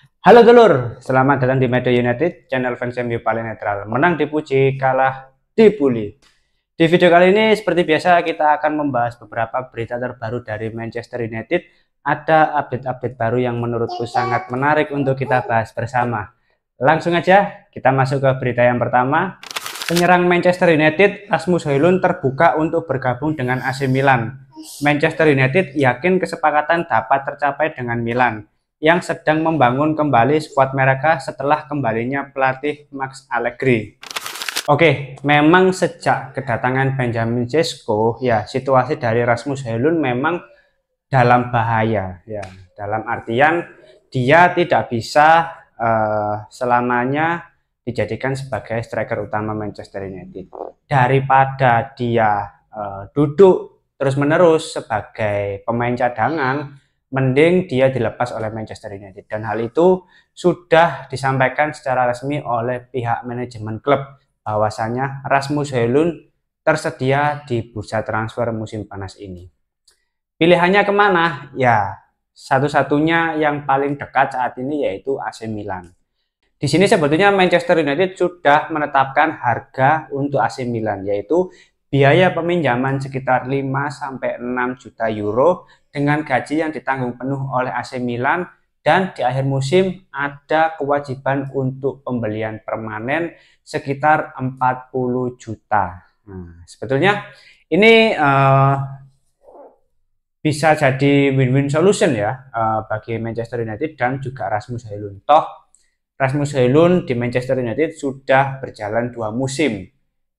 Halo dulur, selamat datang di Media United, channel fans MU paling netral. Menang dipuji, kalah dibully. Di video kali ini seperti biasa kita akan membahas beberapa berita terbaru dari Manchester United. Ada update-update baru yang menurutku sangat menarik untuk kita bahas bersama. Langsung aja kita masuk ke berita yang pertama. Penyerang Manchester United, Rasmus Højlund terbuka untuk bergabung dengan AC Milan. Manchester United yakin kesepakatan dapat tercapai dengan Milan yang sedang membangun kembali skuad mereka setelah kembalinya pelatih Max Allegri. Oke, memang sejak kedatangan Benjamin Sesko, ya situasi dari Rasmus Højlund memang dalam bahaya, ya dalam artian dia tidak bisa selamanya dijadikan sebagai striker utama Manchester United. Daripada dia duduk terus-menerus sebagai pemain cadangan, mending dia dilepas oleh Manchester United. Dan hal itu sudah disampaikan secara resmi oleh pihak manajemen klub bahwasanya Rasmus Højlund tersedia di bursa transfer musim panas ini. Pilihannya kemana? Ya, satu-satunya yang paling dekat saat ini yaitu AC Milan. Di sini sebetulnya Manchester United sudah menetapkan harga untuk AC Milan, yaitu biaya peminjaman sekitar 5-6 juta euro dengan gaji yang ditanggung penuh oleh AC Milan, dan di akhir musim ada kewajiban untuk pembelian permanen sekitar 40 juta. Nah, sebetulnya ini bisa jadi win-win solution ya bagi Manchester United dan juga Rasmus Højlund. Toh Rasmus Højlund di Manchester United sudah berjalan 2 musim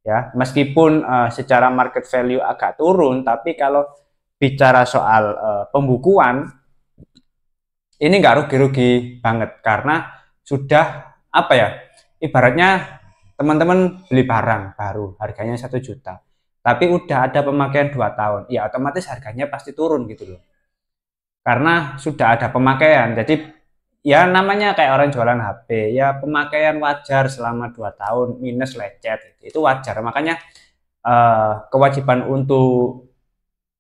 ya, meskipun secara market value agak turun, tapi kalau bicara soal pembukuan ini nggak rugi-rugi banget karena sudah apa ya, ibaratnya teman-teman beli barang baru harganya 1 juta tapi udah ada pemakaian 2 tahun, ya otomatis harganya pasti turun gitu loh karena sudah ada pemakaian. Jadi ya namanya kayak orang jualan HP, ya pemakaian wajar selama 2 tahun minus lecet itu wajar. Makanya kewajiban untuk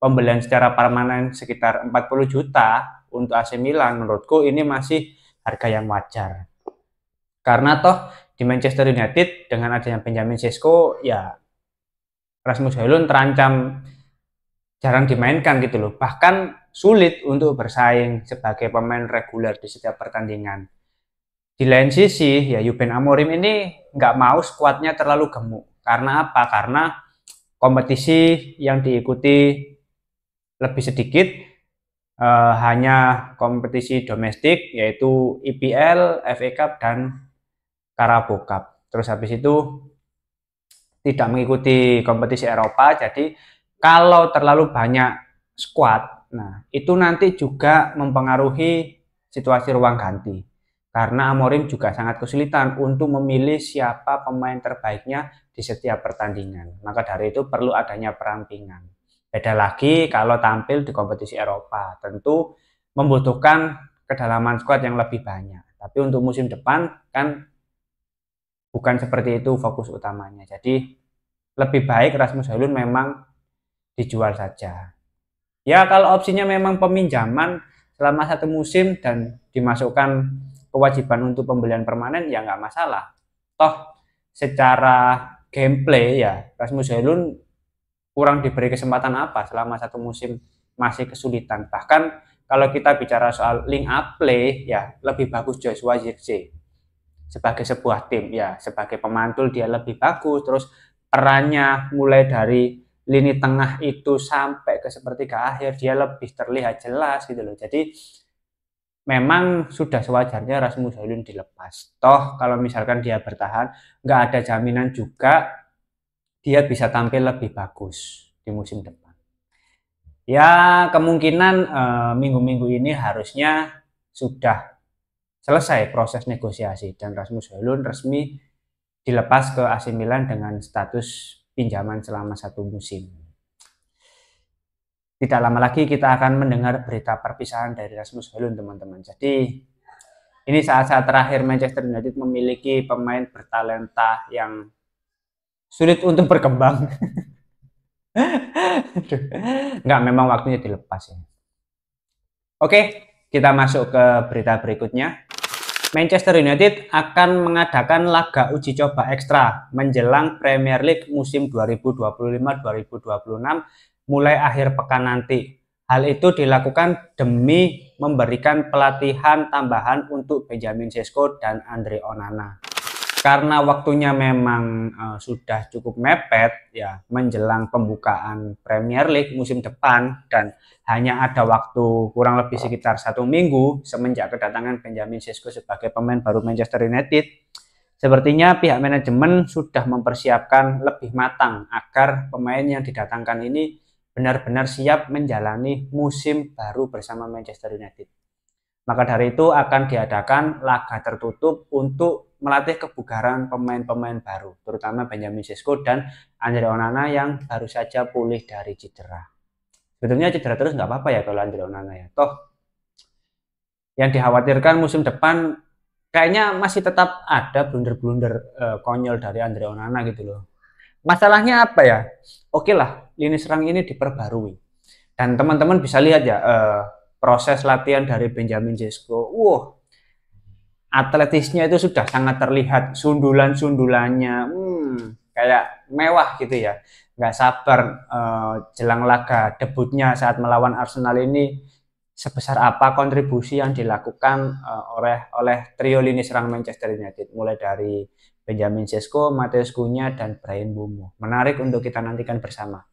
pembelian secara permanen sekitar 40 juta untuk AC Milan menurutku ini masih harga yang wajar. Karena toh di Manchester United dengan adanya Benjamin Sesko, ya Rasmus Højlund terancam jarang dimainkan gitu loh, bahkan sulit untuk bersaing sebagai pemain reguler di setiap pertandingan. Di lain sisi ya Ruben Amorim ini nggak mau skuadnya terlalu gemuk. Karena apa? Karena kompetisi yang diikuti lebih sedikit, hanya kompetisi domestik yaitu IPL, FA Cup dan Carabao Cup. Terus habis itu tidak mengikuti kompetisi Eropa, jadi kalau terlalu banyak squad, nah itu nanti juga mempengaruhi situasi ruang ganti. Karena Amorim juga sangat kesulitan untuk memilih siapa pemain terbaiknya di setiap pertandingan. Maka dari itu perlu adanya perampingan. Beda lagi kalau tampil di kompetisi Eropa, tentu membutuhkan kedalaman squad yang lebih banyak. Tapi untuk musim depan kan bukan seperti itu fokus utamanya. Jadi lebih baik Rasmus Højlund memang dijual saja. Ya kalau opsinya memang peminjaman selama 1 musim dan dimasukkan kewajiban untuk pembelian permanen, ya nggak masalah. Toh secara gameplay ya Rasmus Højlund kurang diberi kesempatan apa selama 1 musim masih kesulitan. Bahkan kalau kita bicara soal link up play ya lebih bagus Joshua Zirkzee sebagai sebuah tim, ya sebagai pemantul dia lebih bagus, terus perannya mulai dari lini tengah itu sampai ke sepertiga akhir dia lebih terlihat jelas gitu loh. Jadi memang sudah sewajarnya Rasmus Højlund dilepas. Toh kalau misalkan dia bertahan, nggak ada jaminan juga dia bisa tampil lebih bagus di musim depan. Ya kemungkinan minggu-minggu ini harusnya sudah selesai proses negosiasi dan Rasmus Højlund resmi dilepas ke AC Milan dengan status pinjaman selama 1 musim. Tidak lama lagi kita akan mendengar berita perpisahan dari Rasmus Højlund, teman-teman. Jadi ini saat-saat terakhir Manchester United memiliki pemain bertalenta yang sulit untuk berkembang. Nggak, memang waktunya dilepas ya. Oke, kita masuk ke berita berikutnya. Manchester United akan mengadakan laga uji coba ekstra menjelang Premier League musim 2025-2026 mulai akhir pekan nanti. Hal itu dilakukan demi memberikan pelatihan tambahan untuk Benjamin Sesko dan Andre Onana. Karena waktunya memang sudah cukup mepet ya menjelang pembukaan Premier League musim depan, dan hanya ada waktu kurang lebih sekitar 1 minggu semenjak kedatangan Benjamin Sesko sebagai pemain baru Manchester United. Sepertinya pihak manajemen sudah mempersiapkan lebih matang agar pemain yang didatangkan ini benar-benar siap menjalani musim baru bersama Manchester United. Maka dari itu akan diadakan laga tertutup untuk melatih kebugaran pemain-pemain baru, terutama Benjamin Sesko dan Andre Onana yang baru saja pulih dari cedera. Sebetulnya cedera terus nggak apa-apa ya kalau Andre Onana ya. Toh yang dikhawatirkan musim depan kayaknya masih tetap ada blunder-blunder konyol dari Andre Onana gitu loh. Masalahnya apa ya? Oke lah, lini serang ini diperbarui. Dan teman-teman bisa lihat ya, proses latihan dari Benjamin Sesko. Atletisnya itu sudah sangat terlihat, sundulan-sundulannya kayak mewah gitu ya. Nggak sabar jelang laga debutnya saat melawan Arsenal ini, sebesar apa kontribusi yang dilakukan oleh trio lini serang Manchester United, mulai dari Benjamin Sesko, Matheus Cunha, dan Bryan Mbeumo. Menarik untuk kita nantikan bersama.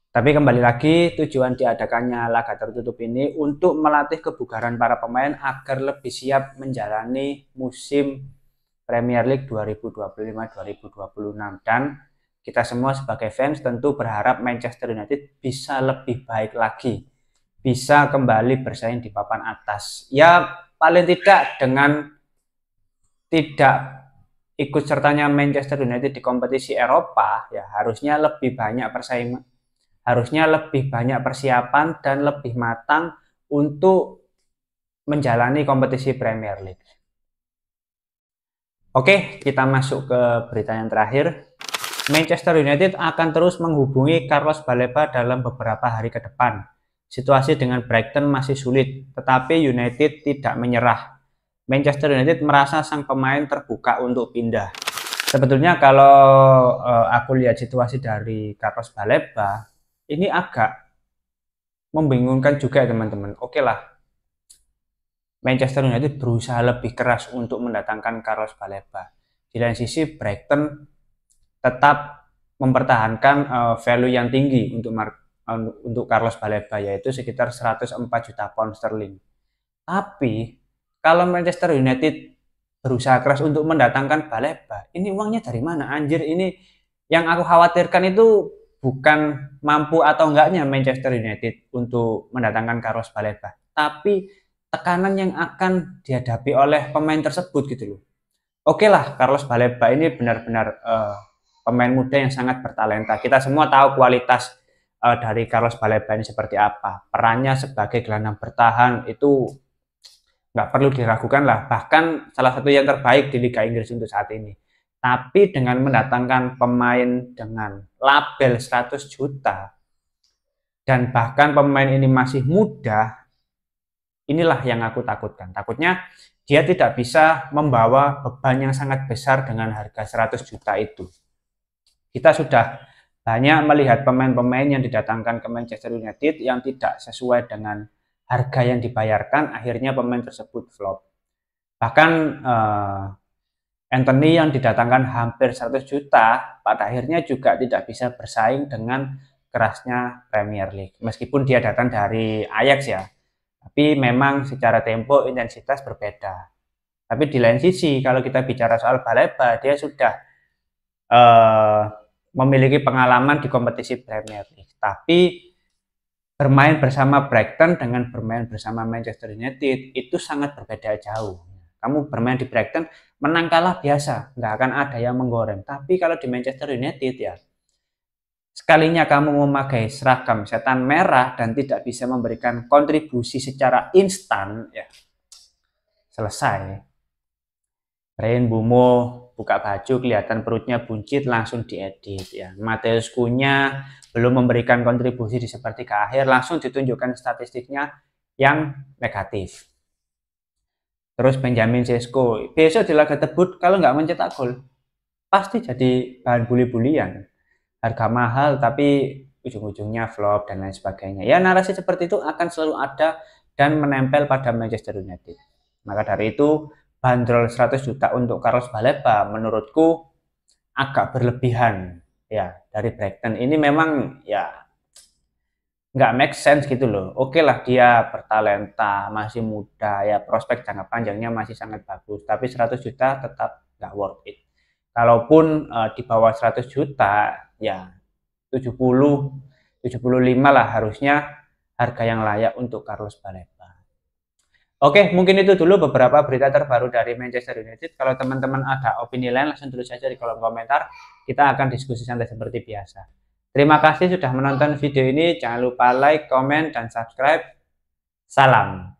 Tapi kembali lagi, tujuan diadakannya laga tertutup ini untuk melatih kebugaran para pemain agar lebih siap menjalani musim Premier League 2025-2026. Dan kita semua sebagai fans tentu berharap Manchester United bisa lebih baik lagi, bisa kembali bersaing di papan atas. Ya paling tidak dengan tidak ikut sertanya Manchester United di kompetisi Eropa, ya harusnya lebih banyak persaingan, harusnya lebih banyak persiapan dan lebih matang untuk menjalani kompetisi Premier League. Oke, kita masuk ke berita yang terakhir. Manchester United akan terus menghubungi Carlos Baleba dalam beberapa hari ke depan. Situasi dengan Brighton masih sulit, tetapi United tidak menyerah. Manchester United merasa sang pemain terbuka untuk pindah. Sebetulnya kalau aku lihat situasi dari Carlos Baleba, ini agak membingungkan juga ya teman-teman. Oke lah, Manchester United berusaha lebih keras untuk mendatangkan Carlos Baleba. Di lain sisi Brighton tetap mempertahankan value yang tinggi untuk Carlos Baleba, yaitu sekitar 104 juta pound sterling. Tapi kalau Manchester United berusaha keras untuk mendatangkan Baleba, ini uangnya dari mana anjir? Ini yang aku khawatirkan itu bukan mampu atau enggaknya Manchester United untuk mendatangkan Carlos Baleba, tapi tekanan yang akan dihadapi oleh pemain tersebut gitu loh. Oke lah, Carlos Baleba ini benar-benar pemain muda yang sangat bertalenta. Kita semua tahu kualitas dari Carlos Baleba ini seperti apa. Perannya sebagai gelandang bertahan itu nggak perlu diragukan lah. Bahkan salah satu yang terbaik di Liga Inggris untuk saat ini. Tapi dengan mendatangkan pemain dengan label 100 juta dan bahkan pemain ini masih muda, inilah yang aku takutkan. Takutnya dia tidak bisa membawa beban yang sangat besar dengan harga 100 juta itu. Kita sudah banyak melihat pemain-pemain yang didatangkan ke Manchester United yang tidak sesuai dengan harga yang dibayarkan, akhirnya pemain tersebut flop. Bahkan Anthony yang didatangkan hampir 100 juta, pada akhirnya juga tidak bisa bersaing dengan kerasnya Premier League. Meskipun dia datang dari Ajax ya, tapi memang secara tempo, intensitas berbeda. Tapi di lain sisi, kalau kita bicara soal Baleba, dia sudah memiliki pengalaman di kompetisi Premier League. Tapi bermain bersama Brighton dengan bermain bersama Manchester United itu sangat berbeda jauh. Kamu bermain di Brighton, menang kalah biasa, nggak akan ada yang menggoreng. Tapi kalau di Manchester United ya, sekalinya kamu memakai seragam setan merah dan tidak bisa memberikan kontribusi secara instan, ya selesai. Bryan Mbeumo buka baju, kelihatan perutnya buncit, langsung diedit ya. Matheus Cunha belum memberikan kontribusi di sepertiga akhir, langsung ditunjukkan statistiknya yang negatif. terus Benjamin Sesko. Besok di laga debut kalau nggak mencetak gol, pasti jadi bahan bully-bulian. Harga mahal tapi ujung-ujungnya flop dan lain sebagainya. Ya narasi seperti itu akan selalu ada dan menempel pada Manchester United. Maka dari itu bandrol 100 juta untuk Carlos Baleba menurutku agak berlebihan ya dari Brighton. Ini memang ya nggak make sense gitu loh. Oke lah dia bertalenta, masih muda, ya prospek jangka panjangnya masih sangat bagus. Tapi 100 juta tetap nggak worth it. Kalaupun di bawah 100 juta, ya 70, 75 lah harusnya harga yang layak untuk Carlos Baleba. Oke, mungkin itu dulu beberapa berita terbaru dari Manchester United. Kalau teman-teman ada opini lain, langsung tulis saja di kolom komentar. Kita akan diskusi santai seperti biasa. Terima kasih sudah menonton video ini. Jangan lupa like, komen, dan subscribe. Salam.